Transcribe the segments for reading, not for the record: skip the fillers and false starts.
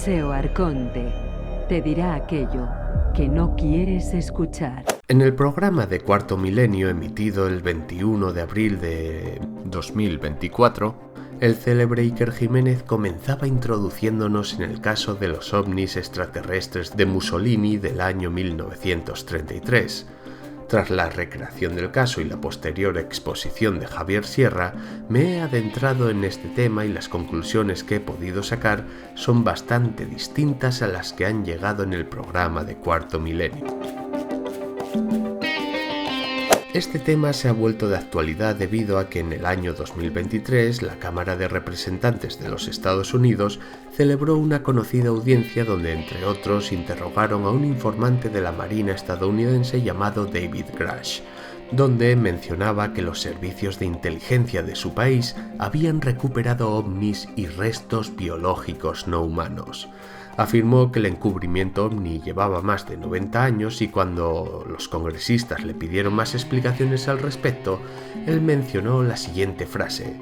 Museo Arconte te dirá aquello que no quieres escuchar. En el programa de Cuarto Milenio emitido el 21 de abril de 2024, el célebre Iker Jiménez comenzaba introduciéndonos en el caso de los ovnis extraterrestres de Mussolini del año 1933. Tras la recreación del caso y la posterior exposición de Javier Sierra, me he adentrado en este tema y las conclusiones que he podido sacar son bastante distintas a las que han llegado en el programa de Cuarto Milenio. Este tema se ha vuelto de actualidad debido a que en el año 2023 la Cámara de Representantes de los Estados Unidos celebró una conocida audiencia donde, entre otros, interrogaron a un informante de la Marina estadounidense llamado David Grush, donde mencionaba que los servicios de inteligencia de su país habían recuperado ovnis y restos biológicos no humanos. Afirmó que el encubrimiento ovni llevaba más de 90 años y cuando los congresistas le pidieron más explicaciones al respecto, él mencionó la siguiente frase: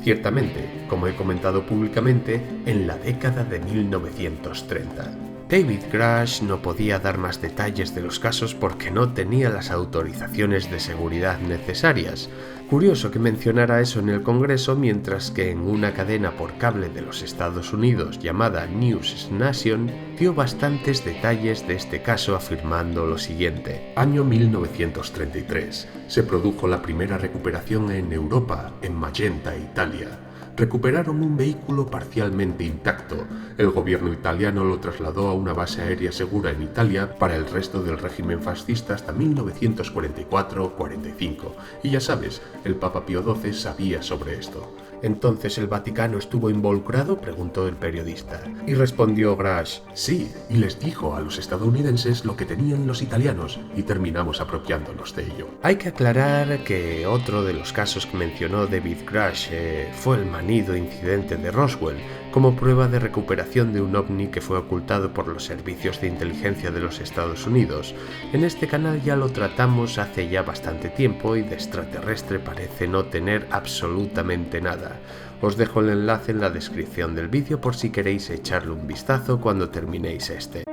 ciertamente, como he comentado públicamente, en la década de 1930. David Grush no podía dar más detalles de los casos porque no tenía las autorizaciones de seguridad necesarias. Curioso que mencionara eso en el Congreso, mientras que en una cadena por cable de los Estados Unidos llamada News Nation dio bastantes detalles de este caso afirmando lo siguiente. Año 1933. Se produjo la primera recuperación en Europa, en Magenta, Italia. Recuperaron un vehículo parcialmente intacto. El gobierno italiano lo trasladó a una base aérea segura en Italia para el resto del régimen fascista hasta 1944-45. Y ya sabes, el Papa Pío XII sabía sobre esto. ¿Entonces el Vaticano estuvo involucrado?, preguntó el periodista. Y respondió Grush: sí, y les dijo a los estadounidenses lo que tenían los italianos, y terminamos apropiándonos de ello. Hay que aclarar que otro de los casos que mencionó David Grush fue el manido incidente de Roswell, como prueba de recuperación de un ovni que fue ocultado por los servicios de inteligencia de los Estados Unidos. En este canal ya lo tratamos hace ya bastante tiempo y de extraterrestre parece no tener absolutamente nada. Os dejo el enlace en la descripción del vídeo por si queréis echarle un vistazo cuando terminéis este.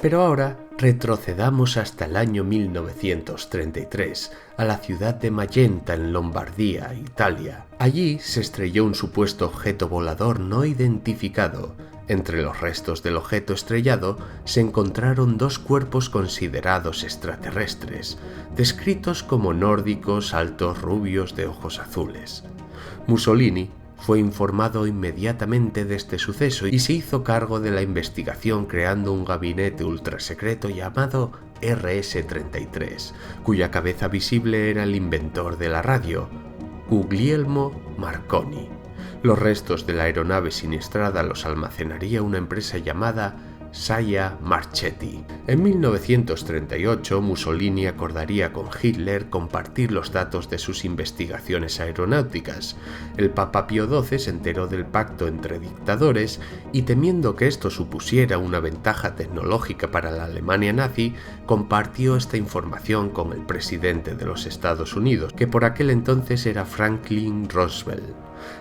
Pero ahora retrocedamos hasta el año 1933, a la ciudad de Magenta en Lombardía, Italia. Allí se estrelló un supuesto objeto volador no identificado. Entre los restos del objeto estrellado se encontraron dos cuerpos considerados extraterrestres, descritos como nórdicos, altos, rubios, de ojos azules. Mussolini fue informado inmediatamente de este suceso y se hizo cargo de la investigación creando un gabinete ultrasecreto llamado RS-33, cuya cabeza visible era el inventor de la radio, Guglielmo Marconi. Los restos de la aeronave siniestrada los almacenaría una empresa llamada Saia Marchetti. En 1938, Mussolini acordaría con Hitler compartir los datos de sus investigaciones aeronáuticas. El Papa Pío XII se enteró del pacto entre dictadores y, temiendo que esto supusiera una ventaja tecnológica para la Alemania nazi, compartió esta información con el presidente de los Estados Unidos, que por aquel entonces era Franklin Roosevelt.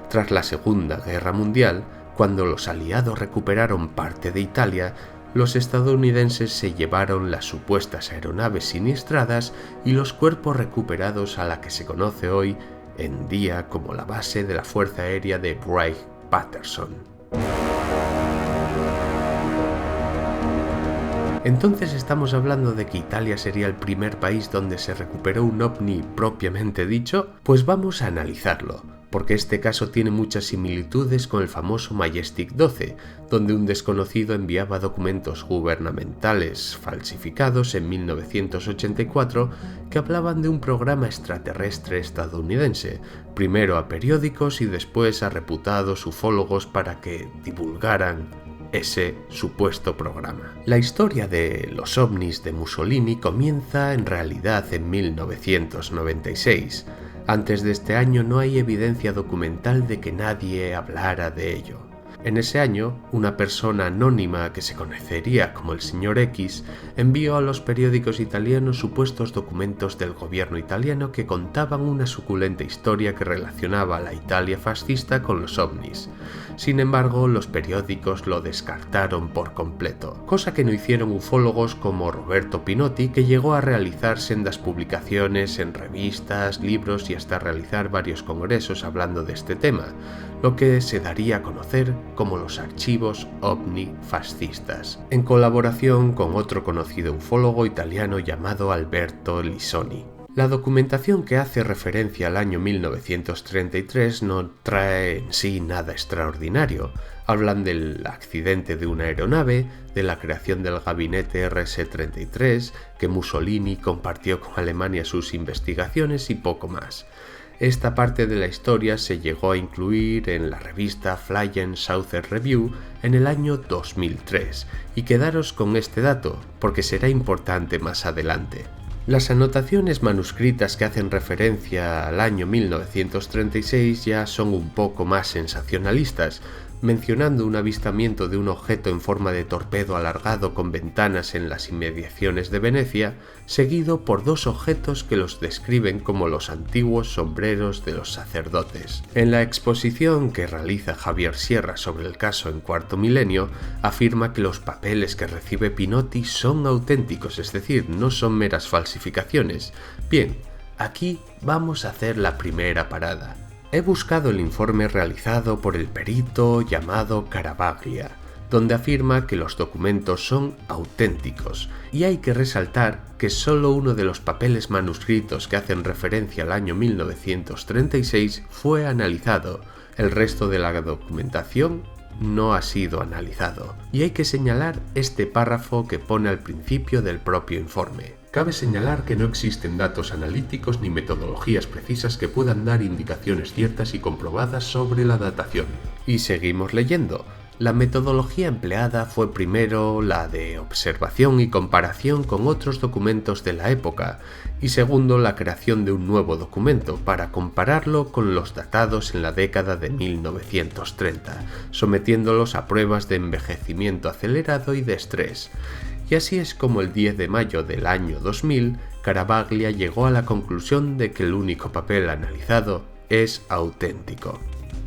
Tras la Segunda Guerra Mundial, cuando los aliados recuperaron parte de Italia, los estadounidenses se llevaron las supuestas aeronaves siniestradas y los cuerpos recuperados a la que se conoce hoy en día como la base de la Fuerza Aérea de Wright-Patterson. Entonces estamos hablando de que Italia sería el primer país donde se recuperó un ovni propiamente dicho. Pues vamos a analizarlo, porque este caso tiene muchas similitudes con el famoso Majestic 12, donde un desconocido enviaba documentos gubernamentales falsificados en 1984 que hablaban de un programa extraterrestre estadounidense, primero a periódicos y después a reputados ufólogos para que divulgaran ese supuesto programa. La historia de los ovnis de Mussolini comienza en realidad en 1996. Antes de este año no hay evidencia documental de que nadie hablara de ello. En ese año, una persona anónima que se conocería como el señor X envió a los periódicos italianos supuestos documentos del gobierno italiano que contaban una suculenta historia que relacionaba a la Italia fascista con los ovnis. Sin embargo, los periódicos lo descartaron por completo, cosa que no hicieron ufólogos como Roberto Pinotti, que llegó a realizar sendas publicaciones en revistas, libros y hasta realizar varios congresos hablando de este tema, lo que se daría a conocer como los archivos ovni fascistas, en colaboración con otro conocido ufólogo italiano llamado Alberto Lisoni. La documentación que hace referencia al año 1933 no trae en sí nada extraordinario. Hablan del accidente de una aeronave, de la creación del gabinete RS-33, que Mussolini compartió con Alemania sus investigaciones y poco más. Esta parte de la historia se llegó a incluir en la revista Flying Southern Review en el año 2003, y quedaros con este dato, porque será importante más adelante. Las anotaciones manuscritas que hacen referencia al año 1936 ya son un poco más sensacionalistas, mencionando un avistamiento de un objeto en forma de torpedo alargado con ventanas en las inmediaciones de Venecia, seguido por dos objetos que los describen como los antiguos sombreros de los sacerdotes. En la exposición que realiza Javier Sierra sobre el caso en Cuarto Milenio, afirma que los papeles que recibe Pinotti son auténticos, es decir, no son meras falsificaciones. Bien, aquí vamos a hacer la primera parada. He buscado el informe realizado por el perito llamado Caravaglia, donde afirma que los documentos son auténticos, y hay que resaltar que solo uno de los papeles manuscritos que hacen referencia al año 1936 fue analizado. El resto de la documentación no ha sido analizado, y hay que señalar este párrafo que pone al principio del propio informe. Cabe señalar que no existen datos analíticos ni metodologías precisas que puedan dar indicaciones ciertas y comprobadas sobre la datación. Y seguimos leyendo. La metodología empleada fue primero la de observación y comparación con otros documentos de la época, y segundo la creación de un nuevo documento para compararlo con los datados en la década de 1930, sometiéndolos a pruebas de envejecimiento acelerado y de estrés. Y así es como el 10 de mayo del año 2000, Caravaglia llegó a la conclusión de que el único papel analizado es auténtico.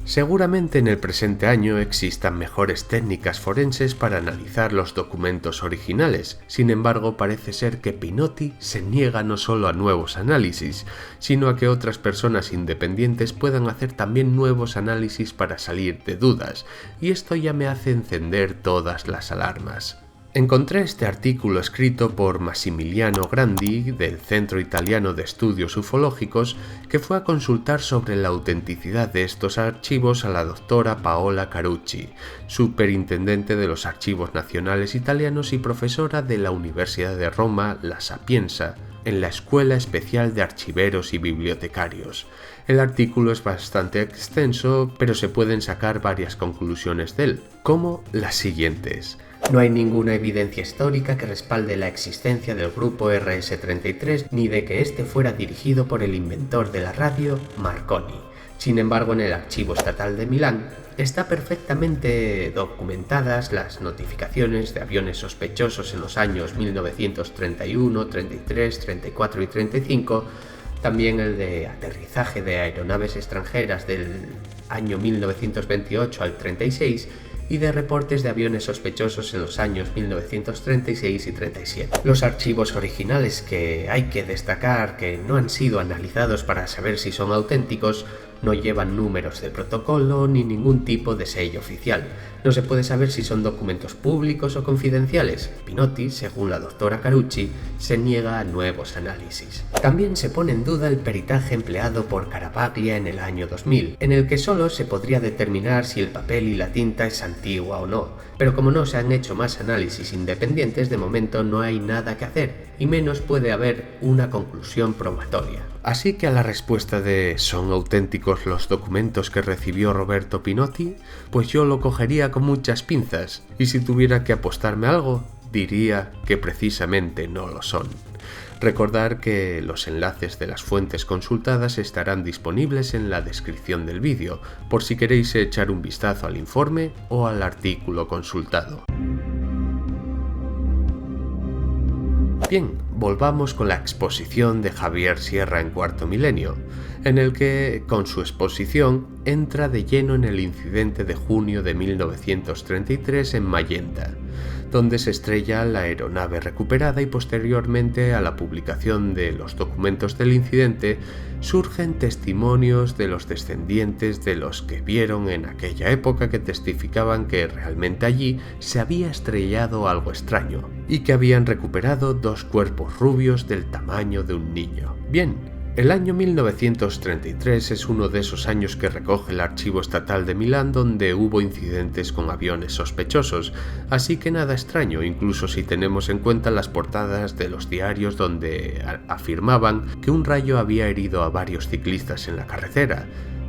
Seguramente en el presente año existan mejores técnicas forenses para analizar los documentos originales, sin embargo parece ser que Pinotti se niega no solo a nuevos análisis, sino a que otras personas independientes puedan hacer también nuevos análisis para salir de dudas, y esto ya me hace encender todas las alarmas. Encontré este artículo escrito por Massimiliano Grandi del Centro Italiano de Estudios Ufológicos, que fue a consultar sobre la autenticidad de estos archivos a la doctora Paola Carucci, superintendente de los Archivos Nacionales Italianos y profesora de la Universidad de Roma La Sapienza, en la Escuela Especial de Archiveros y Bibliotecarios. El artículo es bastante extenso, pero se pueden sacar varias conclusiones de él, como las siguientes. No hay ninguna evidencia histórica que respalde la existencia del grupo RS-33 ni de que éste fuera dirigido por el inventor de la radio, Marconi. Sin embargo, en el Archivo Estatal de Milán está perfectamente documentadas las notificaciones de aviones sospechosos en los años 1931, 33, 34 y 35, también el de aterrizaje de aeronaves extranjeras del año 1928 al 36, y de reportes de aviones sospechosos en los años 1936 y 37. Los archivos originales, que hay que destacar que no han sido analizados para saber si son auténticos, no llevan números de protocolo ni ningún tipo de sello oficial. No se puede saber si son documentos públicos o confidenciales. Pinotti, según la doctora Carucci, se niega a nuevos análisis. También se pone en duda el peritaje empleado por Caravaglia en el año 2000, en el que solo se podría determinar si el papel y la tinta es antigua o no. Pero como no se han hecho más análisis independientes, de momento no hay nada que hacer, y menos puede haber una conclusión probatoria. Así que a la respuesta de ¿son auténticos los documentos que recibió Roberto Pinotti? Pues yo lo cogería con muchas pinzas, y si tuviera que apostarme algo, diría que precisamente no lo son. Recordar que los enlaces de las fuentes consultadas estarán disponibles en la descripción del vídeo, por si queréis echar un vistazo al informe o al artículo consultado. Bien, volvamos con la exposición de Javier Sierra en Cuarto Milenio, en el que, con su exposición, entra de lleno en el incidente de junio de 1933 en Magenta, donde se estrella la aeronave recuperada y posteriormente a la publicación de los documentos del incidente surgen testimonios de los descendientes de los que vieron en aquella época que testificaban que realmente allí se había estrellado algo extraño y que habían recuperado dos cuerpos rubios del tamaño de un niño. Bien, el año 1933 es uno de esos años que recoge el Archivo Estatal de Milán donde hubo incidentes con aviones sospechosos, así que nada extraño, incluso si tenemos en cuenta las portadas de los diarios donde afirmaban que un rayo había herido a varios ciclistas en la carretera.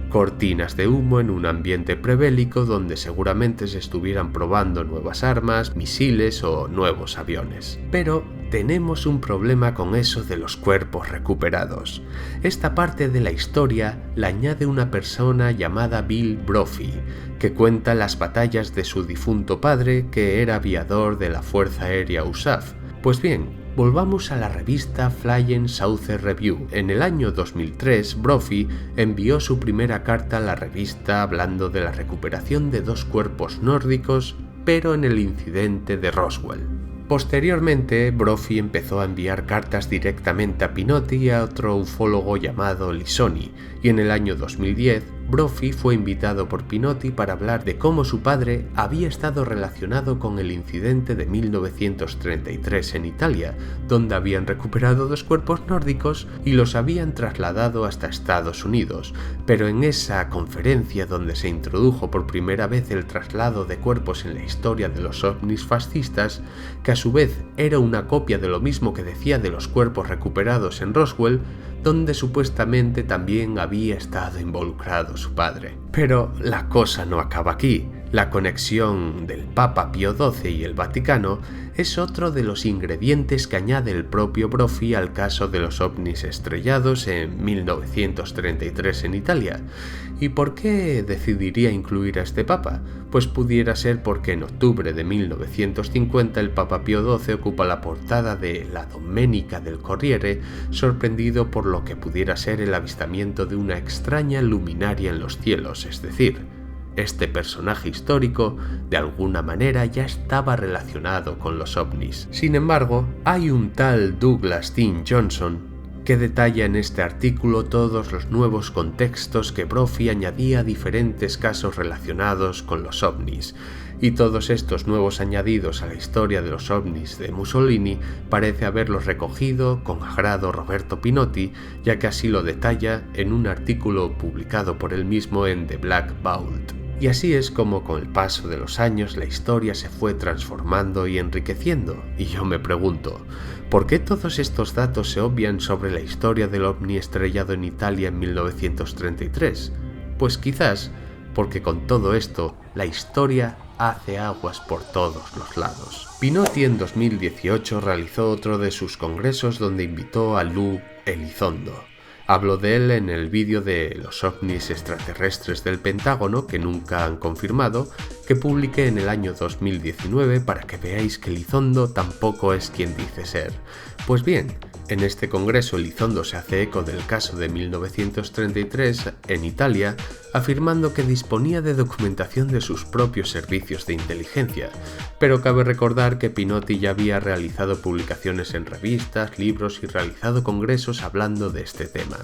Cortinas de humo en un ambiente prebélico donde seguramente se estuvieran probando nuevas armas, misiles o nuevos aviones. Pero tenemos un problema con eso de los cuerpos recuperados. Esta parte de la historia la añade una persona llamada Bill Brophy, que cuenta las batallas de su difunto padre, que era aviador de la Fuerza Aérea USAF. Pues bien, volvamos a la revista Flying Saucer Review. En el año 2003, Brophy envió su primera carta a la revista hablando de la recuperación de dos cuerpos nórdicos, pero en el incidente de Roswell. Posteriormente, Brophy empezó a enviar cartas directamente a Pinotti y a otro ufólogo llamado Lisoni, y en el año 2010, Brophy fue invitado por Pinotti para hablar de cómo su padre había estado relacionado con el incidente de 1933 en Italia, donde habían recuperado dos cuerpos nórdicos y los habían trasladado hasta Estados Unidos, pero en esa conferencia donde se introdujo por primera vez el traslado de cuerpos en la historia de los ovnis fascistas, que a su vez era una copia de lo mismo que decía de los cuerpos recuperados en Roswell, donde supuestamente también había estado involucrado su padre. Pero la cosa no acaba aquí. La conexión del Papa Pío XII y el Vaticano es otro de los ingredientes que añade el propio Brophy al caso de los ovnis estrellados en 1933 en Italia. ¿Y por qué decidiría incluir a este Papa? Pues pudiera ser porque en octubre de 1950 el Papa Pío XII ocupa la portada de La Domenica del Corriere, sorprendido por lo que pudiera ser el avistamiento de una extraña luminaria en los cielos, es decir, este personaje histórico de alguna manera ya estaba relacionado con los ovnis. Sin embargo, hay un tal Douglas Dean Johnson que detalla en este artículo todos los nuevos contextos que Brophy añadía a diferentes casos relacionados con los ovnis, y todos estos nuevos añadidos a la historia de los ovnis de Mussolini parece haberlos recogido con agrado Roberto Pinotti, ya que así lo detalla en un artículo publicado por él mismo en The Black Vault. Y así es como con el paso de los años la historia se fue transformando y enriqueciendo, y yo me pregunto, ¿por qué todos estos datos se obvian sobre la historia del ovni estrellado en Italia en 1933? Pues quizás porque con todo esto la historia hace aguas por todos los lados. Pinotti en 2018 realizó otro de sus congresos donde invitó a Lou Elizondo. Hablo de él en el vídeo de los ovnis extraterrestres del Pentágono que nunca han confirmado, que publiqué en el año 2019 para que veáis que Elizondo tampoco es quien dice ser. Pues bien, en este congreso Elizondo se hace eco del caso de 1933 en Italia, afirmando que disponía de documentación de sus propios servicios de inteligencia, pero cabe recordar que Pinotti ya había realizado publicaciones en revistas, libros y realizado congresos hablando de este tema.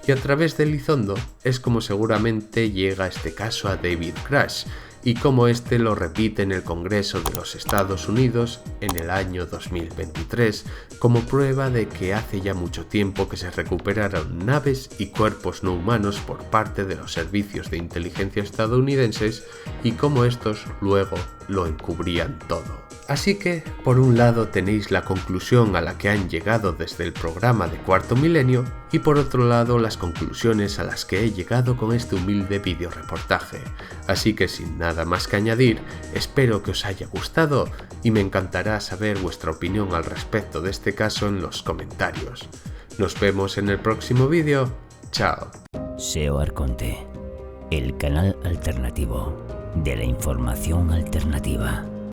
Y a través de Elizondo es como seguramente llega este caso a David Grush, y como este lo repite en el Congreso de los Estados Unidos en el año 2023 como prueba de que hace ya mucho tiempo que se recuperaron naves y cuerpos no humanos por parte de los servicios de inteligencia estadounidenses y cómo estos luego lo encubrían todo. Así que, por un lado tenéis la conclusión a la que han llegado desde el programa de Cuarto Milenio y por otro lado las conclusiones a las que he llegado con este humilde videoreportaje. Así que sin nada más que añadir, espero que os haya gustado y me encantará saber vuestra opinión al respecto de este caso en los comentarios. Nos vemos en el próximo vídeo. Chao. SEO Arconte, el canal alternativo de la información alternativa.